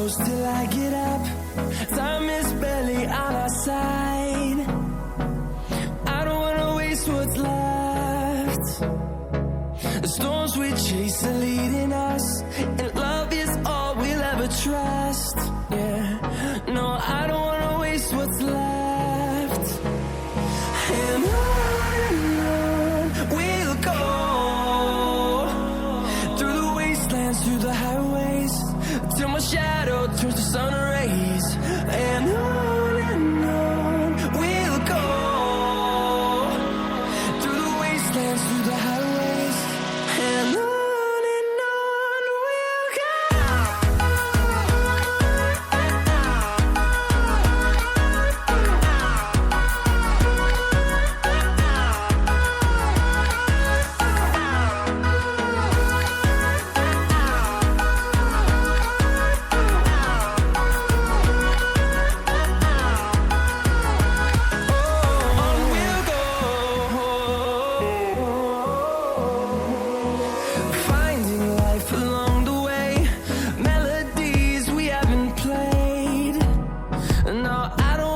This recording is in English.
close till I get up. Time is barely on our side. I don't wanna waste what's left. The storms we chase are leading us, and love is all we'll ever trust. Yeah, no, I don't wanna waste what's left. And on we'll go, through the wastelands, through the highways, till my shadow turns to sun rays. And on we'll go, through the wastelands, through the highways, and on we'll go. Finding life along the way, melodies we haven't played. No, I don't